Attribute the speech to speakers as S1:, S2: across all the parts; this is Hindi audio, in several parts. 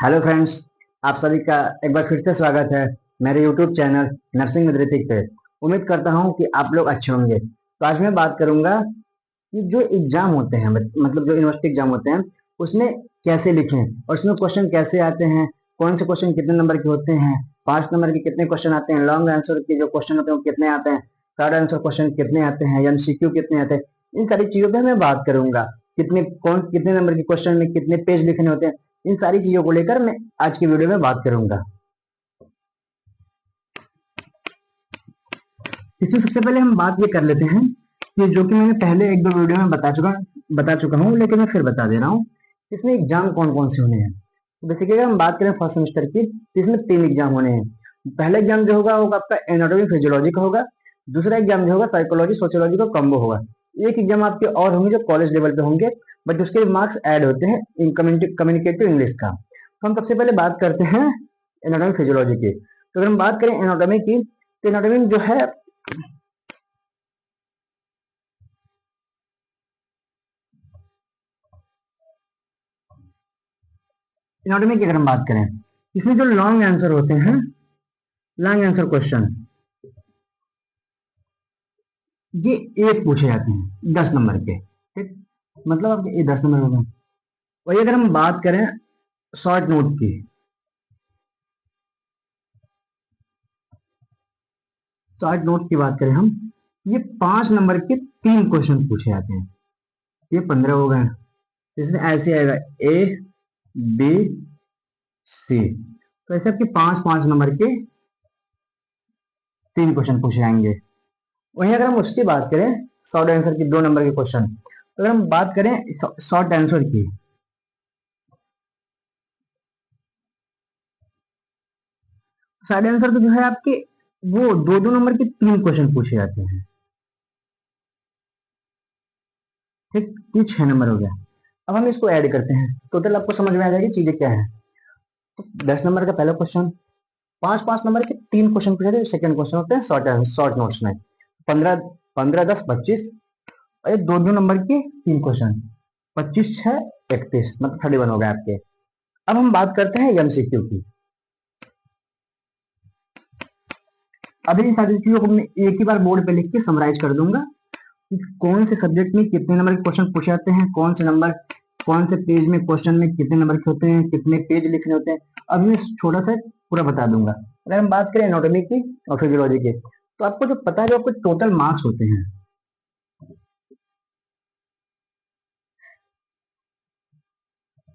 S1: हेलो फ्रेंड्स, आप सभी का एक बार फिर से स्वागत है मेरे YouTube channel nursing with Hrithik पे। उम्मीद करता हूँ कि आप लोग अच्छे होंगे। तो आज मैं बात करूंगा कि जो एग्जाम होते हैं, मतलब जो यूनिवर्सिटी एग्जाम होते हैं, उसमें कैसे लिखें और उसमें क्वेश्चन कैसे आते हैं, कौन से क्वेश्चन कितने नंबर के होते हैं, 5 नंबर के कितने क्वेश्चन आते हैं, लॉन्ग आंसर के जो क्वेश्चन होते हैं वो कितने आते हैं, शॉर्ट आंसर क्वेश्चन कितने आते हैं, एमसीक्यू कितने आते हैं। इन सारी चीजों पर मैं बात करूंगा। कितने नंबर के क्वेश्चन में कितने पेज लिखने होते हैं, इन सारी चीजों को लेकर मैं आज की वीडियो में बात करूंगा। इसमें सबसे पहले हम बात ये कर लेते हैं कि जो कि मैंने पहले एक दो वीडियो में बता चुका हूँ, लेकिन मैं फिर बता दे रहा हूँ। इसमें एग्जाम कौन कौन से होने हैं। तो बेसिकली अगर हम बात करें फर्स्ट सेमेस्टर की, तो इसमें 3 एग्जाम होने हैं। पहला एग्जाम जो होगा वो आपका एनाटॉमी फिजियोलॉजी का होगा। दूसरा एग्जाम जो होगा साइकोलॉजी सोशियोलॉजी का कॉम्बो होगा। एक एग्जाम आपके और होंगे जो कॉलेज लेवल पे होंगे, बट उसके मार्क्स ऐड होते हैं कम्युनिकेटिव इंग्लिश का। तो हम सबसे पहले बात करते हैं एनाटॉमी फिजियोलॉजी की। तो अगर हम बात करें एनाटॉमी की, तो एनाटॉमी जो है, एनाटॉमी की अगर हम बात करें, इसमें जो लॉन्ग आंसर होते हैं, लॉन्ग आंसर क्वेश्चन, ये एक पूछे जाते हैं 10 नंबर के। ठीक, मतलब आपके ये 10 नंबर हो गए। वही अगर हम बात करें शॉर्ट नोट की, शॉर्ट नोट की बात करें हम, ये 5 नंबर के 3 क्वेश्चन पूछे जाते हैं। ये 15 हो गए। इसमें ऐसे आएगा ए बी सी। तो ऐसे आपके 5 5 नंबर के 3 क्वेश्चन पूछे जाएंगे। वहीं अगर हम उसकी बात करें शॉर्ट आंसर की 2 नंबर के क्वेश्चन, तो अगर हम बात करें शॉर्ट आंसर की, शॉर्ट आंसर तो जो है आपके वो 2 2 नंबर के 3 क्वेश्चन पूछे जाते हैं। ठीक, ये 6 नंबर हो गया। अब हम इसको ऐड करते हैं, टोटल आपको समझ में आ जाएगी चीजें क्या है। तो 10 नंबर का पहला क्वेश्चन, 5 5 नंबर के 3 क्वेश्चन पूछे थे, सेकंड क्वेश्चन होते हैं शॉर्ट नोट्स में। 15 15 10 25, और ये 2 2 नंबर के 3 क्वेश्चन, 25 6 31, मतलब 31 हो गए आपके। अब हम बात करते हैं एमसीक्यू की। अभी इन सारी चीजों को मैं एक ही बार बोर्ड पे लिख के समराइज कर दूंगा कि कौन से सब्जेक्ट में कितने नंबर के क्वेश्चन पूछे जाते हैं, कौन से पेज में क्वेश्चन में कितने नंबर के होते हैं, कितने पेज लिखने होते हैं। अभी मैं छोटा सा पूरा बता दूंगा। अगर हम बात करें एनाटॉमी की और फिजियोलॉजी की, तो आपको जो पता है, जो आपको टोटल मार्क्स होते हैं,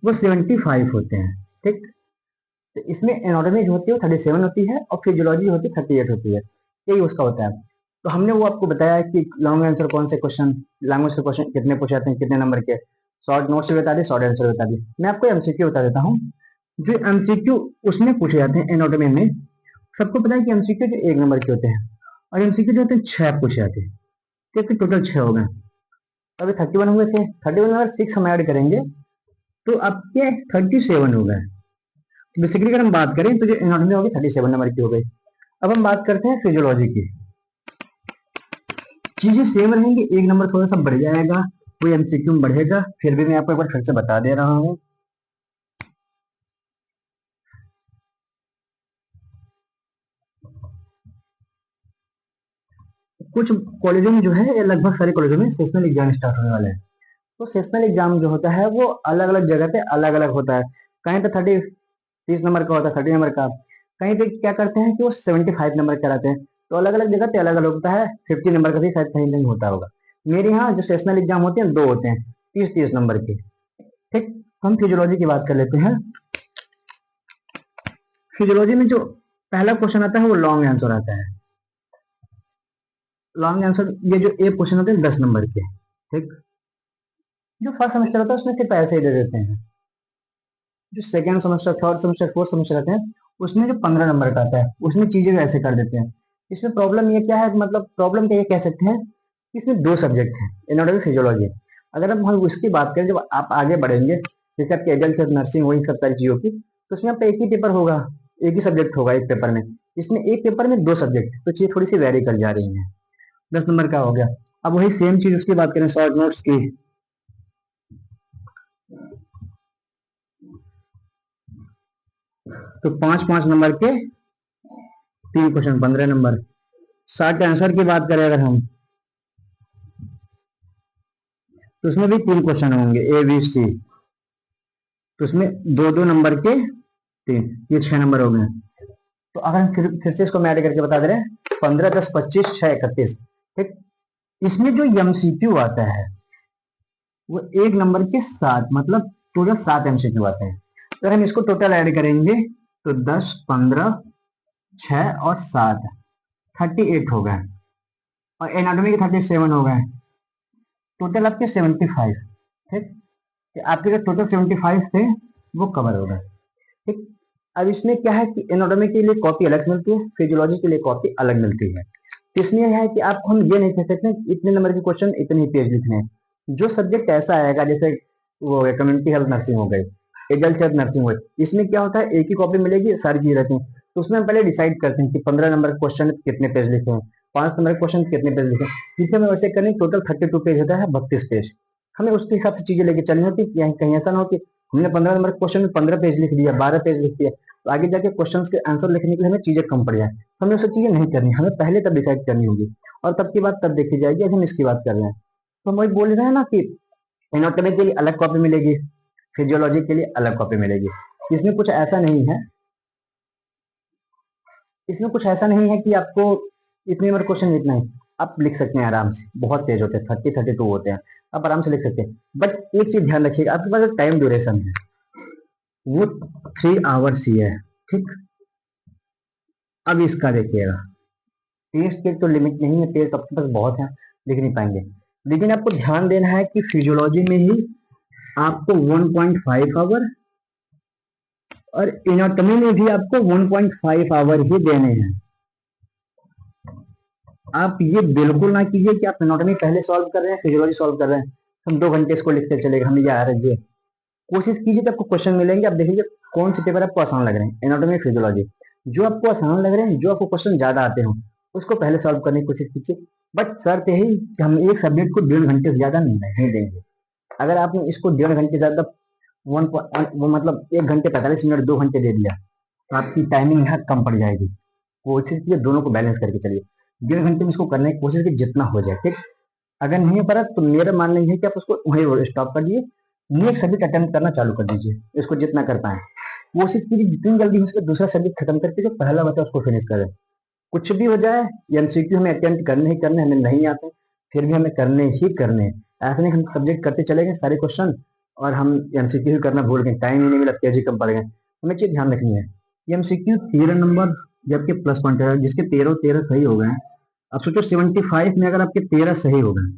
S1: वो 75 होते हैं। ठीक, तो इसमें एनाटॉमी जो होती है वो 37 होती है और फिजियोलॉजी होती है 38 होती है। यही उसका होता है। तो हमने वो आपको बताया कि लॉन्ग आंसर कौन से क्वेश्चन, लैंग्वेज के क्वेश्चन कितने पूछे जाते हैं, कितने नंबर के, शॉर्ट नोट से बता दी, शॉर्ट आंसर बता दी। मैं आपको एमसीक्यू बता देता हूँ। जो एमसीक्यू उसमें पूछे जाते हैं एनाटॉमी में, सबको पता है कि एमसीक्यू जो 1 नंबर के होते हैं, और एमसीक्यू जो होते हैं 6 पूछे जाते हैं। तो फिर टोटल 6 हो गए। अभी 31 हुए थे, 31 में अगर 6 हम ऐड करेंगे तो आपके 37 हो गए। बेसिकली अगर हम बात करें तो जो एनाटॉमी होगी 37 नंबर की हो गई। अब हम बात करते हैं फिजियोलॉजी की। चीजें सेम रहेंगी, 1 नंबर थोड़ा सा बढ़ जाएगा, कोई एमसीक्यू में बढ़ेगा, फिर भी मैं आपको एक बार फिर से बता दे रहा हूँ। कुछ कॉलेजों में जो है, या लगभग सारे कॉलेजों में सेशनल एग्जाम स्टार्ट होने वाले हैं। तो सेशनल एग्जाम जो होता है वो अलग अलग जगह पे अलग अलग होता है। कहीं पे 30 नंबर का होता है, 30 नंबर का। कहीं पे क्या करते हैं कि वो 75 नंबर कराते हैं। तो अलग अलग जगह पे अलग अलग होता है। 50 नंबर का भी शायद कहीं कहीं होता होगा। मेरे यहाँ जो सेशनल एग्जाम होते हैं 2 होते हैं, 30 30 नंबर के। ठीक, हम फिजियोलॉजी की बात कर लेते हैं। फिजियोलॉजी में जो पहला क्वेश्चन आता है वो लॉन्ग आंसर आता है। लॉन्ग आंसर, ये जो एक क्वेश्चन होते हैं 10 नंबर के। ठीक, जो फर्स्ट सेमेस्टर होता है उसमें सिर्फ ऐसे ही दे देते हैं। जो second semester, third semester, fourth semester आते हैं, उसमें जो 15 नंबर का आता है, उसमें चीजें ऐसे कर देते हैं। इसमें प्रॉब्लम ये क्या है, मतलब प्रॉब्लम क्या ये कह सकते हैं कि इसमें 2 सब्जेक्ट हैं, एनाटॉमी फिजियोलॉजी। अगर हम उसकी बात करें, जब आप आगे बढ़ेंगे, जैसे आपके एडल्ट नर्सिंग वही सब सारी चीजों की, तो उसमें आपका एक ही पेपर होगा, एक ही सब्जेक्ट होगा एक पेपर में। इसमें एक पेपर में 2 सब्जेक्ट, तो चीजें थोड़ी सी वेरी कर जा रही हैं। 10 नंबर का हो गया। अब वही सेम चीज उसकी बात करें शॉर्ट नोट्स की, तो 5-5 नंबर के 3 क्वेश्चन, 15 नंबर। 60 आंसर की बात करें अगर हम, तो उसमें भी 3 क्वेश्चन होंगे ए बी सी। तो उसमें 2-2 नंबर के 3, ये 6 नंबर हो गए। तो अगर हम फिर से इसको मैं ऐड करके बता दे रहे हैं, 15 10 25 6 31। ठीक। इसमें जो एमसीक्यू आता है वो 1 नंबर के 7, मतलब टोटल 7 एमसीक्यू आते हैं। अगर हम इसको टोटल ऐड करेंगे तो 10 15 6 और 7 38 हो गए, और एनाटॉमी के 37 हो गए, टोटल आपके 75। ठीक। तो आपके जो टोटल 75 थे वो कवर हो गए। ठीक। अब इसमें क्या है कि एनाटॉमी के लिए कॉपी अलग मिलती है, फिजियोलॉजी के लिए कॉपी अलग मिलती है। तो इसमें यह है कि आपको हम ये नहीं कह सकते इतने नंबर के क्वेश्चन इतने ही पेज लिखने हैं। जो सब्जेक्ट ऐसा आएगा, जैसे वो कम्युनिटी हेल्थ नर्सिंग हो गई, एडल्ट हेल्थ नर्सिंग हो गई, इसमें क्या होता है एक ही कॉपी मिलेगी, सारी चीजें रहती हैं। तो उसमें हम पहले डिसाइड करते हैं कि 15 नंबर क्वेश्चन कितने पेज लिखे हैं, 5 नंबर क्वेश्चन कितने पेज लिखे हैं। जिससे हमें वैसे करनी, टोटल 32 पेज होता है, 32 पेज। हमें उसके हिसाब से चीजें लेके चलनी होती है। कहीं ऐसा ना हो कि हमने 15 नंबर क्वेश्चन में 15 पेज लिख दिया, 12 पेज लिख दिया, तो आगे जाके क्वेश्चन के आंसर लिखने के लिए हमें चीजें कम पड़ जाए। हमें वो सब चीजें नहीं करनी, हमें पहले तब डिसाइड करनी होगी, और तब की बात तब देखी जाएगी। अब हम इसकी बात कर रहे हैं, तो हम वही बोल रहे हैं ना कि एनाटॉमी के लिए अलग कॉपी मिलेगी, फिजियोलॉजी के लिए अलग कॉपी मिलेगी। इसमें कुछ ऐसा नहीं है, इसमें कुछ ऐसा नहीं है कि आपको इतने नंबर क्वेश्चन लिखना है। आप लिख सकते हैं आराम से, बहुत तेज होते हैं, 30-32 होते हैं, आप आराम से लिख सकते हैं। बट एक चीज ध्यान रखिएगा, आपके पास जो टाइम ड्यूरेशन है वो 3 आवर्स ही है। ठीक। अब इसका देखिएगा, टेस्ट के तो लिमिट नहीं है, टेस्ट आपके पास बहुत है, लिख नहीं पाएंगे। लेकिन आपको ध्यान देना है कि फिजियोलॉजी में ही आपको 1.5 आवर, और एनाटॉमी में भी आपको 1.5 आवर ही देने हैं। आप ये बिल्कुल ना कीजिए कि आप एनाटॉमी पहले सॉल्व कर रहे हैं, फिजियोलॉजी सॉल्व कर रहे हैं, हम 2 घंटे इसको लिखते चलेगा, हमें ये आ रही है। कोशिश कीजिए कि आपको क्वेश्चन मिलेंगे, आप देखिए कौन से पेपर आपको आसान लग रहे हैं, एनाटॉमी फिजियोलॉजी। जो आपको आसान लग रहे हैं, जो आपको क्वेश्चन ज्यादा आते हो, उसको पहले सॉल्व करने की कोशिश कीजिए। बट शर्त यही कि हम एक सब्जेक्ट को 1.5 घंटे से ज्यादा नहीं देंगे। अगर आपने इसको 1.5 घंटे ज्यादा, वो मतलब 1 घंटे 45 मिनट 2 घंटे दे दिया, तो आपकी टाइमिंग यहाँ कम पड़ जाएगी। कोशिश कीजिए दोनों को बैलेंस करके चलिए, 1.5 घंटे में इसको करने की कोशिश कीजिए जितना हो जाए। ठीक। अगर नहीं हो पा रहा तो मेरा मानना यह है कि आप उसको वहीं स्टॉप कर दिए, नेक्स्ट सब्जेक्ट अटेम्प्ट करना चालू कर दीजिए, इसको जितना कर पाए। कोशिश कीजिए जितनी जल्दी हो सके दूसरा सब्जेक्ट खत्म करके जो पहला बचा उसको फिनिश करें। कुछ भी हो जाए, एमसीक्यू हमें अटेम्प्ट करने ही करने, हमें नहीं आते फिर भी हमें करने ही करने हैं। ऐसा नहीं हम सब्जेक्ट करते चले गए सारे क्वेश्चन, और हम एमसीक्यू ही करना भूल गए, टाइम ही नहीं मिला, तेजी कम पड़ गए। हमें चीज ध्यान रखनी है, एमसीक्यू 13 नंबर जबकि प्लस पॉइंट है, जिसके 13 सही हो गए। अब सोचो 75 में अगर आपके 13 सही हो गए,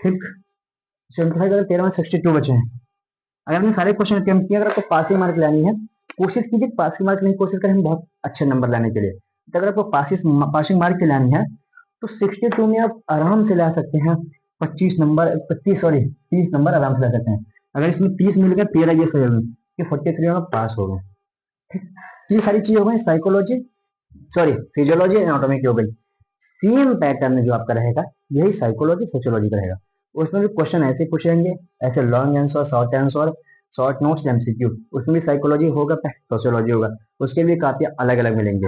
S1: ठीक, 75 अगर 13 में 62 बचे हैं, अगर हमने सारे क्वेश्चन अटेम्प्ट किए, अगर आपको पासिंग मार्क लानी है, कोशिश कीजिए पासिंग मार्क नहीं, कोशिश करें हम बहुत अच्छे नंबर लाने के लिए। तो अगर आपको पासिंग मार्क की लानी है, तो 62 में आप आराम से ला सकते हैं, 25 नंबर 30 नंबर आराम से ला सकते हैं। अगर इसमें 30 मिल गए, 13 ये सही हो गए, कि 43 में पास हो गए। ठीक। तो ये सारी चीजें हो गई साइकोलॉजी, सॉरी फिजियोलॉजी एनाटॉमी की हो गई। सेम पैटर्न जो आपका रहेगा यही साइकोलॉजी सोशियोलॉजी का रहेगा। उसमें भी क्वेश्चन ऐसे पूछेंगे, ऐसे long answer, short answer, short notes, MCQ. उसमें भी साइकोलॉजी होगा, सोशियोलॉजी होगा, उसके लिए काफी अलग अलग मिलेंगे।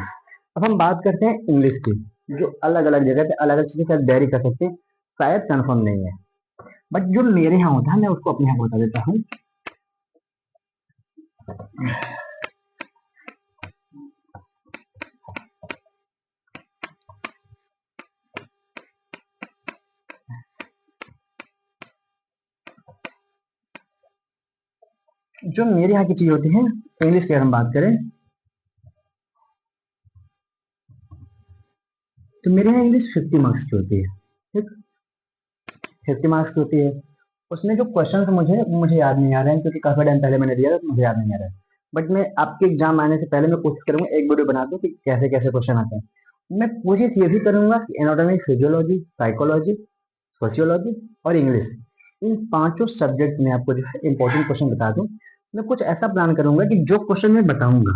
S1: अब हम बात करते हैं इंग्लिश की, जो अलग अलग जगह पे अलग अलग चीजें शायद वेरी कर सकते हैं, शायद कंफर्म नहीं है। बट जो मेरे यहाँ होता है मैं उसको अपने यहाँ बता देता हूँ। जो मेरे यहाँ की चीज होती है, इंग्लिश की अगर हम बात करें, तो मेरे यहाँ इंग्लिश 50 मार्क्स की होती है। ठीक, 50 मार्क्स की होती है। उसमें जो क्वेश्चन मुझे मुझे याद नहीं आ रहे हैं, क्योंकि काफी टाइम पहले मैंने दिया था, तो मुझे याद नहीं आ रहा है। बट मैं आपके एग्जाम आने से पहले मैं कोशिश करूंगा एक वीडियो बना दूं कि कैसे कैसे क्वेश्चन आते हैं। मैं कोशिश ये भी करूंगा कि एनाटॉमी, फिजियोलॉजी, साइकोलॉजी, सोशियोलॉजी और इंग्लिश, इन पांचों सब्जेक्ट में आपको जो है इंपॉर्टेंट क्वेश्चन बता दूं। मैं कुछ ऐसा प्लान करूंगा कि जो क्वेश्चन मैं बताऊंगा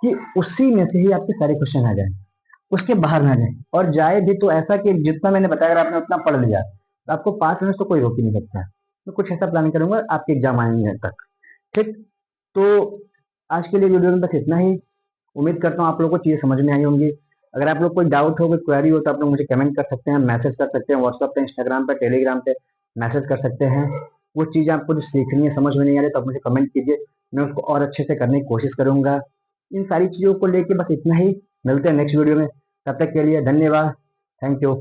S1: कि उसी में से ही आपके सारे क्वेश्चन आ जाए, उसके बाहर ना जाए, और जाए भी तो ऐसा कि जितना मैंने बताया अगर आपने उतना पढ़ लिया, तो आपको 5 मिनट तो कोई रोक ही नहीं सकता। तो कुछ ऐसा प्लान करूंगा आपके एग्जाम आने तक। ठीक। तो आज के लिए वीडियो में बस इतना ही। उम्मीद करता हूँ आप लोगों को चीज़ें समझ में आई होंगी। अगर आप लोग कोई डाउट हो, कोई क्वेरी हो, तो आप लोग मुझे कमेंट कर सकते हैं, मैसेज कर सकते हैं, व्हाट्सएप पे, इंस्टाग्राम पे, टेलीग्राम पे मैसेज कर सकते हैं। वो चीज़ें आपको जो सीखनी है, समझ में नहीं आ रही, तो आप मुझे कमेंट कीजिए, मैं उसको और अच्छे से करने की कोशिश करूंगा। इन सारी चीज़ों को लेके बस इतना ही। मिलते हैं नेक्स्ट वीडियो में, तब तक के लिए धन्यवाद। Thank you.